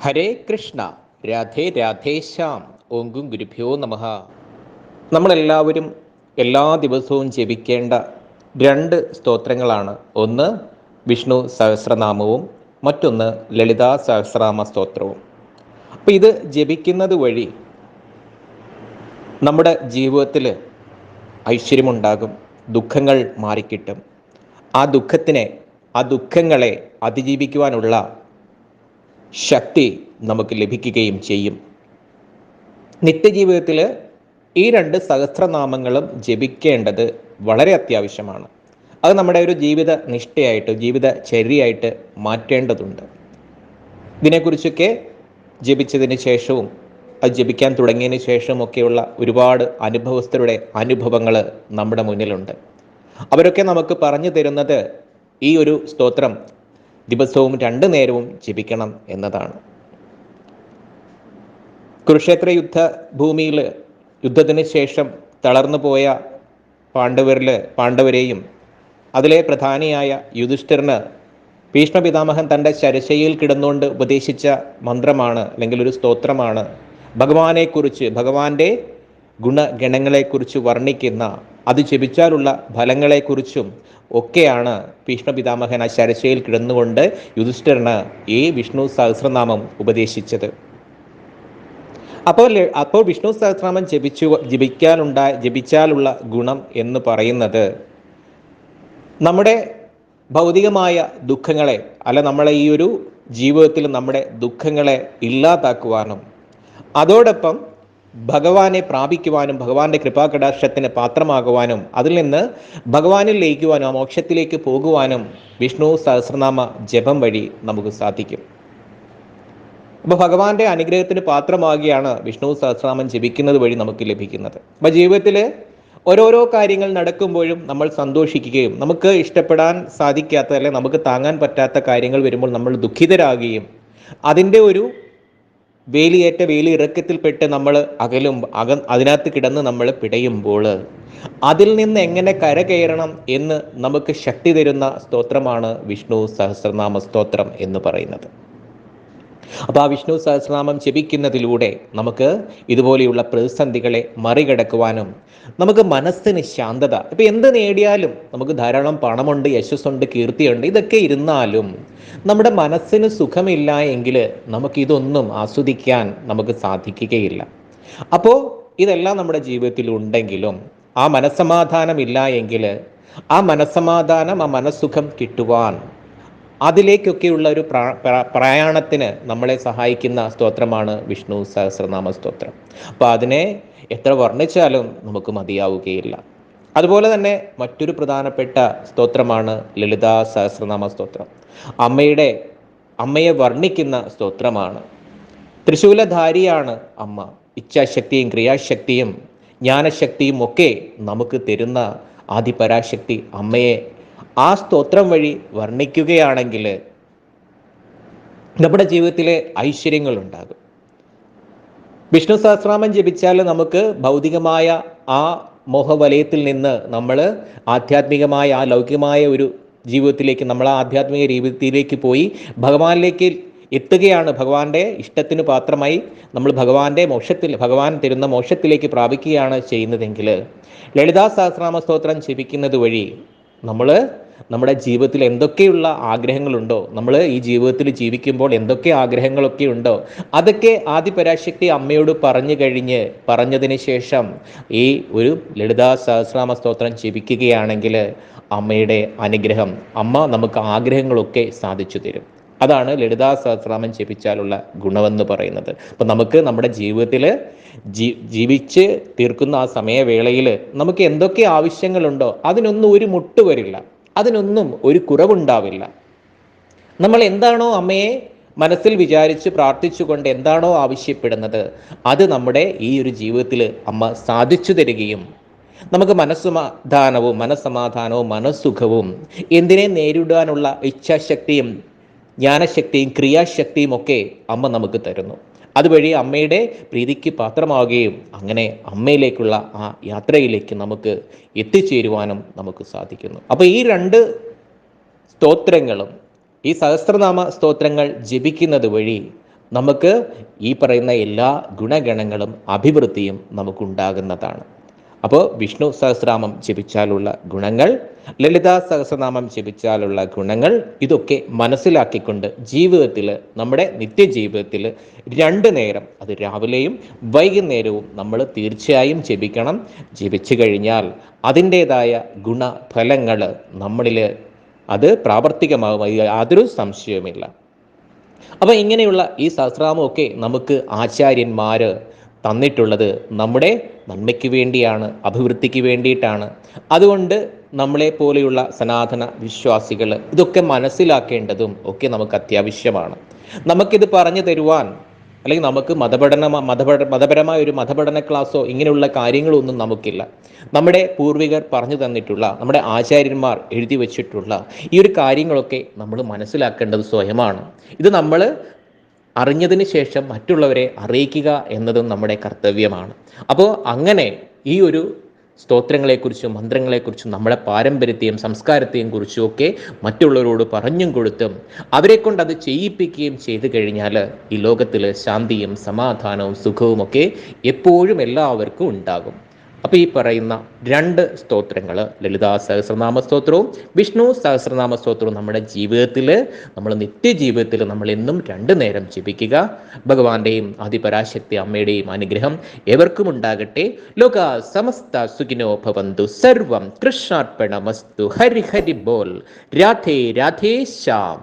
ഹരേ കൃഷ്ണ. രാധേ രാധേശ്യാം. ഓങ്കും ഗുരുഭ്യോ നമഃ. നമ്മളെല്ലാവരും എല്ലാ ദിവസവും ജപിക്കേണ്ട രണ്ട് സ്തോത്രങ്ങളാണ്. ഒന്ന് വിഷ്ണു സഹസ്രനാമവും മറ്റൊന്ന് ലളിതാ സഹസ്രനാമ സ്തോത്രവും. അപ്പോൾ ഇത് ജപിക്കുന്നത് വഴി നമ്മുടെ ജീവിതത്തിൽ ഐശ്വര്യമുണ്ടാകും, ദുഃഖങ്ങൾ മാറിക്കിട്ടും. ആ ദുഃഖങ്ങളെ അതിജീവിക്കുവാനുള്ള ശക്തി നമുക്ക് ലഭിക്കുകയും ചെയ്യും. നിത്യജീവിതത്തിൽ ഈ രണ്ട് സഹസ്രനാമങ്ങളും ജപിക്കേണ്ടത് വളരെ അത്യാവശ്യമാണ്. അത് നമ്മുടെ ഒരു ജീവിത നിഷ്ഠയായിട്ട്, ജീവിതചര്യയായിട്ട് മാറ്റേണ്ടതുണ്ട്. ഇതിനെക്കുറിച്ചൊക്കെ ജപിച്ചതിന് ശേഷവും അത് ജപിക്കാൻ തുടങ്ങിയതിന് ശേഷമൊക്കെയുള്ള ഒരുപാട് അനുഭവസ്ഥരുടെ അനുഭവങ്ങൾ നമ്മുടെ മുന്നിലുണ്ട്. അവരൊക്കെ നമുക്ക് പറഞ്ഞു തരുന്നത് ഈ ഒരു സ്തോത്രം ദിവസവും 2 നേരവും ജപിക്കണം എന്നതാണ്. കുരുക്ഷേത്ര യുദ്ധഭൂമിയിൽ യുദ്ധത്തിന് ശേഷം തളർന്നു പോയ പാണ്ഡവരെയും അതിലെ പ്രധാനിയായ യുധിഷ്ഠിരന് ഭീഷ്മ പിതാമഹൻ തൻ്റെ ശരശയിൽ കിടന്നുകൊണ്ട് ഉപദേശിച്ച മന്ത്രമാണ്, അല്ലെങ്കിൽ ഒരു സ്തോത്രമാണ് ഭഗവാനെക്കുറിച്ച്, ഭഗവാന്റെ ഗുണഗണങ്ങളെക്കുറിച്ച് വർണ്ണിക്കുന്ന, അത് ജപിച്ചാലുള്ള ഫലങ്ങളെക്കുറിച്ചും ഒക്കെയാണ് ഭീഷ്മ പിതാമഹൻ ആ ശരശയിൽ കിടന്നുകൊണ്ട് യുധിഷ്ഠിരന് ഈ വിഷ്ണു സഹസ്രനാമം ഉപദേശിച്ചത്. അപ്പോൾ വിഷ്ണു സഹസ്രനാമം ജപിച്ചാലുള്ള ഗുണം എന്ന് പറയുന്നത് നമ്മുടെ ഭൗതികമായ ദുഃഖങ്ങളെ, നമ്മളെ ഈ ഒരു ജീവിതത്തിൽ നമ്മുടെ ദുഃഖങ്ങളെ ഇല്ലാതാക്കുവാനും അതോടൊപ്പം ഭഗവാനെ പ്രാപിക്കുവാനും ഭഗവാന്റെ കൃപാകടാക്ഷത്തിന് പാത്രമാകുവാനും അതിൽ നിന്ന് ഭഗവാനിൽ ലയിക്കുവാനും ആ മോക്ഷത്തിലേക്ക് പോകുവാനും വിഷ്ണു സഹസ്രനാമ ജപം വഴി നമുക്ക് സാധിക്കും. അപ്പോൾ ഭഗവാന്റെ അനുഗ്രഹത്തിന് പാത്രമാകിയാണ് വിഷ്ണു സഹസ്രനാമം ജപിക്കുന്നത് വഴി നമുക്ക് ലഭിക്കുന്നത്. അപ്പോൾ ജീവിതത്തിൽ ഓരോരോ കാര്യങ്ങൾ നടക്കുമ്പോഴും നമ്മൾ സന്തോഷിക്കുകയും നമുക്ക് ഇഷ്ടപ്പെടാൻ സാധിക്കാത്ത, അല്ലെങ്കിൽ നമുക്ക് താങ്ങാൻ പറ്റാത്ത കാര്യങ്ങൾ വരുമ്പോൾ നമ്മൾ ദുഃഖിതരാകുകയും അതിൻ്റെ ഒരു വേലിയിറക്കത്തിൽപ്പെട്ട് നമ്മൾ അതിനകത്ത് കിടന്ന് നമ്മൾ പിടയുമ്പോൾ അതിൽ നിന്ന് എങ്ങനെ കരകയറണം എന്ന് നമുക്ക് ശക്തി തരുന്ന സ്തോത്രമാണ് വിഷ്ണു സഹസ്രനാമ സ്തോത്രം എന്ന് പറയുന്നത്. അപ്പോൾ ആ വിഷ്ണു സഹസ്രനാമം ജപിക്കുന്നതിലൂടെ നമുക്ക് ഇതുപോലെയുള്ള പ്രതിസന്ധികളെ മറികടക്കുവാനും നമുക്ക് മനസ്സിന് ശാന്തത, ഇപ്പം എന്ത് നേടിയാലും നമുക്ക് ധാരാളം പണമുണ്ട്, യശസ്സുണ്ട്, കീർത്തിയുണ്ട്, ഇതൊക്കെ ഇരുന്നാലും നമ്മുടെ മനസ്സിന് സുഖമില്ല എങ്കിൽ നമുക്കിതൊന്നും ആസ്വദിക്കാൻ നമുക്ക് സാധിക്കുകയില്ല. അപ്പോൾ ഇതെല്ലാം നമ്മുടെ ജീവിതത്തിൽ ഉണ്ടെങ്കിലും ആ മനസ്സമാധാനം ഇല്ല എങ്കിൽ ആ മനസ്സമാധാനം, ആ മനസ്സുഖം കിട്ടുവാൻ അതിലേക്കൊക്കെയുള്ള ഒരു പ്രയാണത്തിന് നമ്മളെ സഹായിക്കുന്ന സ്തോത്രമാണ് വിഷ്ണു സഹസ്രനാമ സ്തോത്രം. അപ്പോൾ അതിനെ എത്ര വർണ്ണിച്ചാലും നമുക്ക് മതിയാവുകയില്ല. അതുപോലെ തന്നെ മറ്റൊരു പ്രധാനപ്പെട്ട സ്തോത്രമാണ് ലളിതാ സഹസ്രനാമ സ്തോത്രം. അമ്മയെ വർണ്ണിക്കുന്ന സ്തോത്രമാണ്. ത്രിശൂലധാരിയാണ് അമ്മ. ഇച്ഛാശക്തിയും ക്രിയാശക്തിയും ജ്ഞാനശക്തിയും ഒക്കെ നമുക്ക് തരുന്ന ആദിപരാശക്തി അമ്മയെ ആ സ്തോത്രം വഴി വർണ്ണിക്കുകയാണെങ്കിൽ നമ്മുടെ ജീവിതത്തിലെ ഐശ്വര്യങ്ങൾ ഉണ്ടാകും. വിഷ്ണു സഹസ്രനാമം ജപിച്ചാൽ നമുക്ക് ഭൗതികമായ ആ മോഹവലയത്തിൽ നിന്ന് നമ്മൾ ആധ്യാത്മികമായ, ആ ലൗകികമായ ഒരു ജീവിതത്തിലേക്ക്, നമ്മൾ ആ ആധ്യാത്മിക ജീവിതത്തിലേക്ക് പോയി ഭഗവാനിലേക്ക് എത്തുകയാണ്. ഭഗവാന്റെ ഇഷ്ടത്തിന് പാത്രമായി നമ്മൾ ഭഗവാൻ തരുന്ന മോക്ഷത്തിലേക്ക് പ്രാപിക്കുകയാണ് ചെയ്യുന്നതെങ്കിൽ ലളിതാ സഹസ്രനാമ സ്തോത്രം ജപിക്കുന്നത് വഴി നമ്മൾ നമ്മുടെ ജീവിതത്തിൽ എന്തൊക്കെയുള്ള ആഗ്രഹങ്ങളുണ്ടോ, നമ്മൾ ഈ ജീവിതത്തിൽ ജീവിക്കുമ്പോൾ എന്തൊക്കെ ആഗ്രഹങ്ങളൊക്കെ ഉണ്ടോ, അതൊക്കെ ആദിപരാശക്തി അമ്മയോട് പറഞ്ഞതിന് ശേഷം ഈ ഒരു ലളിതാ സഹസ്രനാമ സ്തോത്രം ജപിക്കുകയാണെങ്കിൽ അമ്മയുടെ അനുഗ്രഹം, അമ്മ നമുക്ക് ആഗ്രഹങ്ങളൊക്കെ സാധിച്ചു തരും. അതാണ് ലളിതാ സഹസ്രനാമം ജപിച്ചാലുള്ള ഗുണമെന്ന് പറയുന്നത്. അപ്പം നമുക്ക് നമ്മുടെ ജീവിതത്തിൽ ജീവിച്ച് തീർക്കുന്ന ആ സമയവേളയിൽ നമുക്ക് എന്തൊക്കെ ആവശ്യങ്ങളുണ്ടോ അതിനൊന്നും ഒരു മുട്ട് വരില്ല, അതിനൊന്നും ഒരു കുറവുണ്ടാവില്ല. നമ്മൾ എന്താണോ അമ്മയെ മനസ്സിൽ വിചാരിച്ച് പ്രാർത്ഥിച്ചുകൊണ്ട് എന്താണോ ആവശ്യപ്പെടുന്നത് അത് നമ്മുടെ ഈ ഒരു ജീവിതത്തിൽ അമ്മ സാധിച്ചു തരികയും നമുക്ക് മനസ്സമാധാനവും മനസ്സുഖവും എന്തിനെ നേരിടാനുള്ള ഇച്ഛാശക്തിയും ജ്ഞാനശക്തിയും ക്രിയാശക്തിയും ഒക്കെ അമ്മ നമുക്ക് തരുന്നു. അതുവഴി അമ്മയുടെ പ്രീതിക്ക് പാത്രമാവുകയും അങ്ങനെ അമ്മയിലേക്കുള്ള ആ യാത്രയിലേക്ക് നമുക്ക് എത്തിച്ചേരുവാനും നമുക്ക് സാധിക്കുന്നു. അപ്പോൾ ഈ രണ്ട് സ്തോത്രങ്ങളും, ഈ സഹസ്രനാമ സ്തോത്രങ്ങൾ ജപിക്കുന്നത് വഴി നമുക്ക് ഈ പറയുന്ന എല്ലാ ഗുണഗണങ്ങളും അഭിവൃദ്ധിയും നമുക്കുണ്ടാകുന്നതാണ്. അപ്പോൾ വിഷ്ണു സഹസ്രനാമം ജപിച്ചാലുള്ള ഗുണങ്ങൾ, ലളിതാ സഹസ്രനാമം ജപിച്ചാലുള്ള ഗുണങ്ങൾ, ഇതൊക്കെ മനസ്സിലാക്കിക്കൊണ്ട് ജീവിതത്തിൽ, നമ്മുടെ നിത്യജീവിതത്തിൽ 2 നേരം, അത് രാവിലെയും വൈകുന്നേരവും നമ്മൾ തീർച്ചയായും ജപിക്കണം. ജപിച്ചു കഴിഞ്ഞാൽ അതിൻ്റേതായ ഗുണഫലങ്ങൾ നമ്മളിൽ അത് പ്രാവർത്തികമാകും, യാതൊരു സംശയവുമില്ല. അപ്പം ഇങ്ങനെയുള്ള ഈ സഹസ്രനാമമൊക്കെ നമുക്ക് ആചാര്യന്മാർ തന്നിട്ടുള്ളത് നമ്മുടെ നന്മയ്ക്ക് വേണ്ടിയാണ്, അഭിവൃദ്ധിക്ക് വേണ്ടിയിട്ടാണ്. അതുകൊണ്ട് നമ്മളെ പോലെയുള്ള സനാതന വിശ്വാസികൾ ഇതൊക്കെ മനസ്സിലാക്കേണ്ടതും ഒക്കെ നമുക്ക് അത്യാവശ്യമാണ്. നമുക്കിത് പറഞ്ഞു തരുവാൻ, അല്ലെങ്കിൽ നമുക്ക് മതപരമായ ഒരു മതപഠന ക്ലാസ്സോ ഇങ്ങനെയുള്ള കാര്യങ്ങളൊന്നും നമുക്കില്ല. നമ്മുടെ പൂർവികർ പറഞ്ഞു തന്നിട്ടുള്ള, നമ്മുടെ ആചാര്യന്മാർ എഴുതി വച്ചിട്ടുള്ള ഈ ഒരു കാര്യങ്ങളൊക്കെ നമ്മൾ മനസ്സിലാക്കേണ്ടത് സ്വയമാണ്. ഇത് നമ്മൾ അറിഞ്ഞതിന് ശേഷം മറ്റുള്ളവരെ അറിയിക്കുക എന്നതും നമ്മുടെ കർത്തവ്യമാണ്. അപ്പോൾ അങ്ങനെ ഈ ഒരു സ്തോത്രങ്ങളെക്കുറിച്ചും മന്ത്രങ്ങളെക്കുറിച്ചും നമ്മുടെ പാരമ്പര്യത്തെയും സംസ്കാരത്തെയും കുറിച്ചും ഒക്കെ മറ്റുള്ളവരോട് പറഞ്ഞും കൊടുത്തും അവരെ കൊണ്ട് അത് ചെയ്യിപ്പിക്കുകയും ചെയ്തു കഴിഞ്ഞാൽ ഈ ലോകത്തിൽ ശാന്തിയും സമാധാനവും സുഖവും ഒക്കെ എപ്പോഴും എല്ലാവർക്കും ഉണ്ടാകും. അപ്പോൾ ഈ പറയുന്ന 2 സ്തോത്രങ്ങൾ, ലളിതാ സഹസ്രനാമ സ്തോത്രവും വിഷ്ണു സഹസ്രനാമ സ്തോത്രവും നമ്മുടെ ജീവിതത്തിൽ, നമ്മൾ നിത്യജീവിതത്തിൽ നമ്മൾ എന്നും 2 നേരം ജപിക്കുക. ഭഗവാന്റെയും ആദിപരാശക്തി അമ്മയുടെയും അനുഗ്രഹം എവർക്കും ഉണ്ടാകട്ടെ. ലോക സമസ്ത സുഖിനോ ഭവന്തു. സർവം കൃഷ്ണാർപ്പണമസ്തു. ഹരി ഹരി ബോൽ. രാധേ രാധേ ശ്യാം.